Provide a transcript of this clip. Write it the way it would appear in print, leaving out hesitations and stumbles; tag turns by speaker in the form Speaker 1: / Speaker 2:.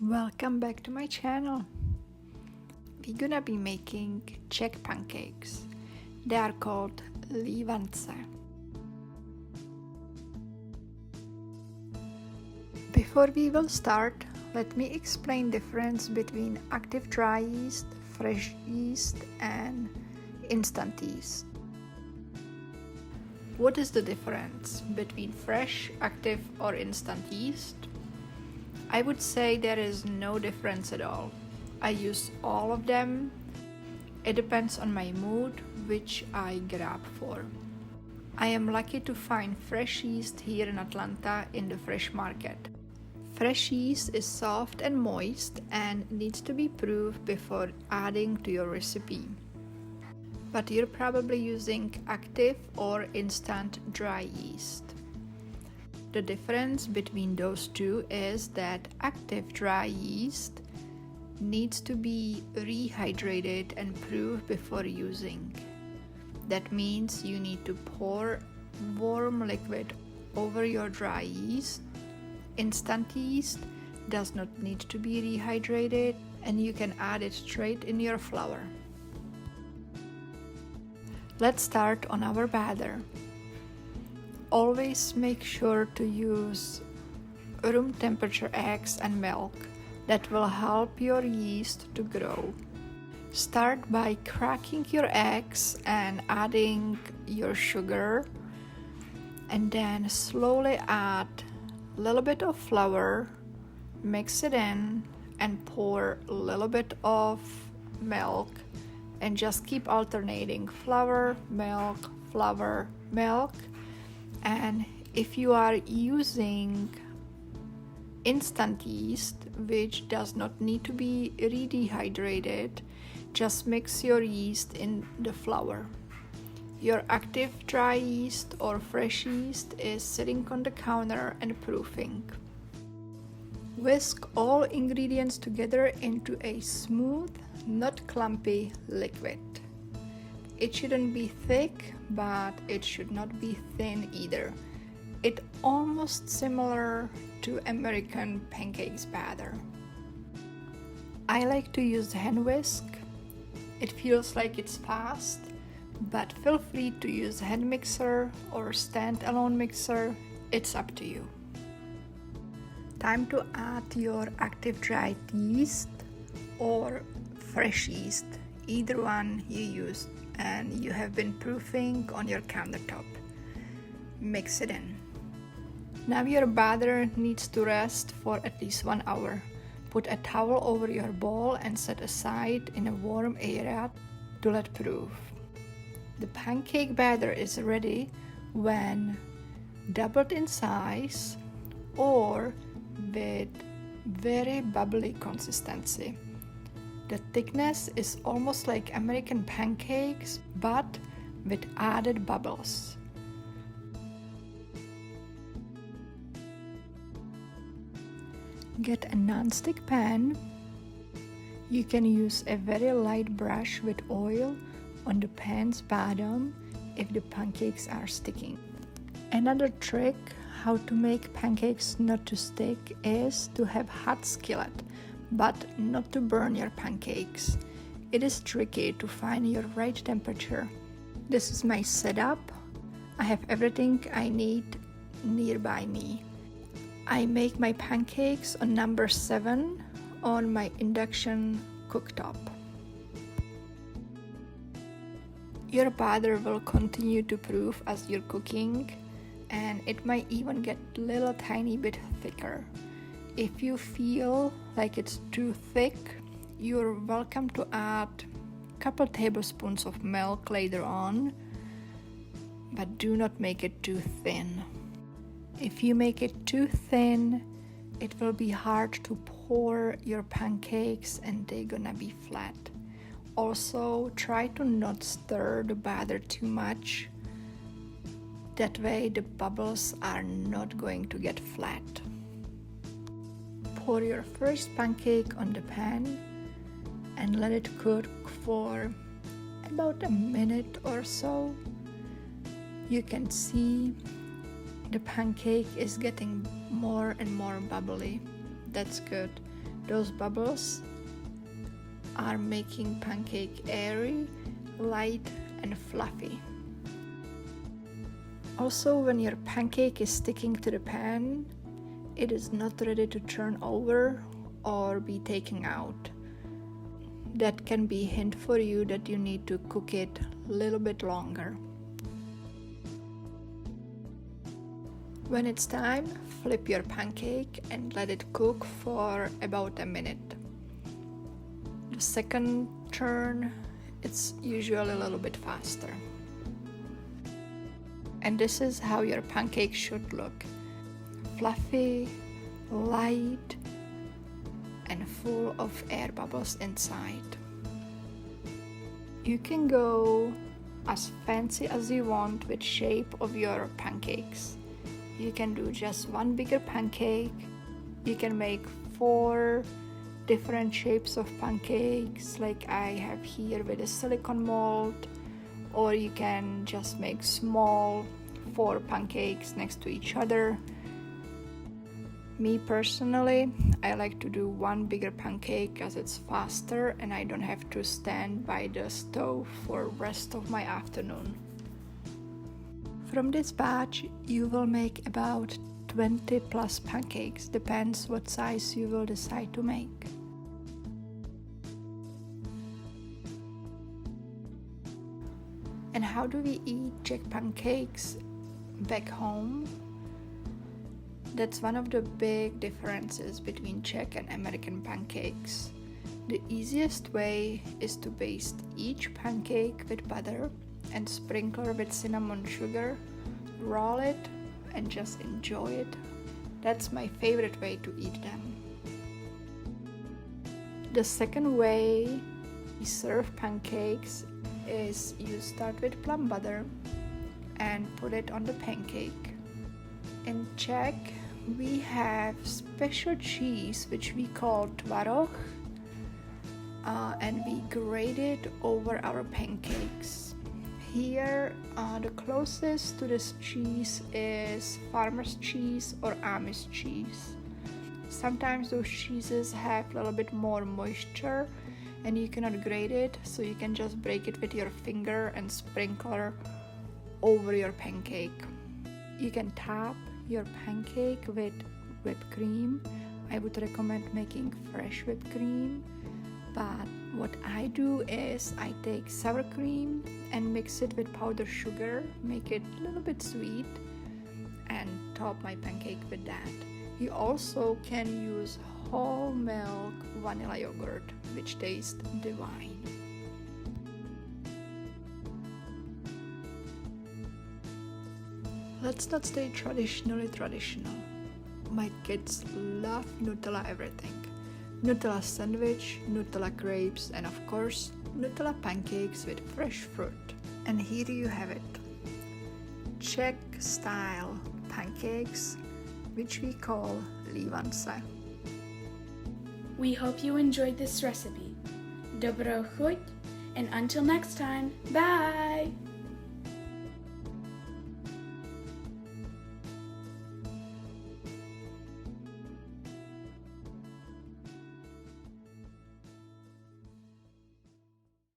Speaker 1: Welcome back to my channel. We're gonna be making Czech pancakes. They are called Livance. Before we will start, let me explain the difference between active dry yeast, fresh yeast and instant yeast. What is the difference between fresh, active or instant yeast? I would say there is no difference at all. I use all of them. It depends on my mood, which I grab for. I am lucky to find fresh yeast here in Atlanta in the fresh market. Fresh yeast is soft and moist and needs to be proofed before adding to your recipe. But you're probably using active or instant dry yeast. The difference between those two is that active dry yeast needs to be rehydrated and proofed before using. That means you need to pour warm liquid over your dry yeast. Instant yeast does not need to be rehydrated and you can add it straight in your flour. Let's start on our batter. Always make sure to use room temperature eggs and milk. That will help your yeast to grow. Start by cracking your eggs and adding your sugar, and then slowly add a little bit of flour, mix it in and pour a little bit of milk and just keep alternating flour, milk, flour, milk. And if you are using instant yeast, which does not need to be redehydrated, just mix your yeast in the flour. Your active dry yeast or fresh yeast is sitting on the counter and proofing. Whisk all ingredients together into a smooth, not clumpy liquid. It shouldn't be thick, but it should not be thin either. It's almost similar to American pancakes batter. I like to use hand whisk. It feels like it's fast, but feel free to use hand mixer or standalone mixer. It's up to you. Time to add your active dried yeast or fresh yeast, either one you use and you have been proofing on your countertop. Mix it in. Now your batter needs to rest for at least 1 hour. Put a towel over your bowl and set aside in a warm area to let proof. The pancake batter is ready when doubled in size or with very bubbly consistency. The thickness is almost like American pancakes, but with added bubbles. Get a non-stick pan. You can use a very light brush with oil on the pan's bottom if the pancakes are sticking. Another trick how to make pancakes not to stick is to have hot skillet, but not to burn your pancakes. It is tricky to find your right temperature. This is my setup. I have everything I need nearby me. I make my pancakes on number 7 on my induction cooktop. Your batter will continue to proof as you're cooking, and it might even get a little tiny bit thicker. If you feel like it's too thick, you're welcome to add a couple tablespoons of milk later on, but do not make it too thin. If you make it too thin, it will be hard to pour your pancakes and they're gonna be flat. Also, try to not stir the batter too much. That way the bubbles are not going to get flat. Pour your first pancake on the pan and let it cook for about a minute or so. You can see the pancake is getting more and more bubbly. That's good. Those bubbles are making pancake airy, light, and fluffy. Also, when your pancake is sticking to the pan, it is not ready to turn over or be taken out. That can be a hint for you that you need to cook it a little bit longer. When it's time, flip your pancake and let it cook for about a minute. The second turn, it's usually a little bit faster. And this is how your pancake should look. Fluffy, light, and full of air bubbles inside. You can go as fancy as you want with shape of your pancakes. You can do just one bigger pancake. You can make 4 different shapes of pancakes like I have here with a silicone mold, or you can just make small 4 pancakes next to each other. Me personally, I like to do one bigger pancake as it's faster and I don't have to stand by the stove for the rest of my afternoon. From this batch, you will make about 20 plus pancakes, depends what size you will decide to make. And how do we eat Czech pancakes back home? That's one of the big differences between Czech and American pancakes. The easiest way is to baste each pancake with butter and sprinkle with cinnamon sugar, roll it, and just enjoy it. That's my favorite way to eat them. The second way we serve pancakes is you start with plum butter and put it on the pancake. In Czech, we have special cheese which we call tvaroh, and we grate it over our pancakes. Here, the closest to this cheese is farmer's cheese or Amish cheese. Sometimes those cheeses have a little bit more moisture and you cannot grate it, so you can just break it with your finger and sprinkle over your pancake. You can top your pancake with whipped cream. I would recommend making fresh whipped cream, but what I do is I take sour cream and mix it with powdered sugar, make it a little bit sweet, and top my pancake with that. You also can use whole milk vanilla yogurt, which tastes divine. Let's not stay traditional. My kids love Nutella everything. Nutella sandwich, Nutella crepes, and of course, Nutella pancakes with fresh fruit. And here you have it. Czech style pancakes, which we call Livance.
Speaker 2: We hope you enjoyed this recipe. Dobrou chuť, and until next time, bye!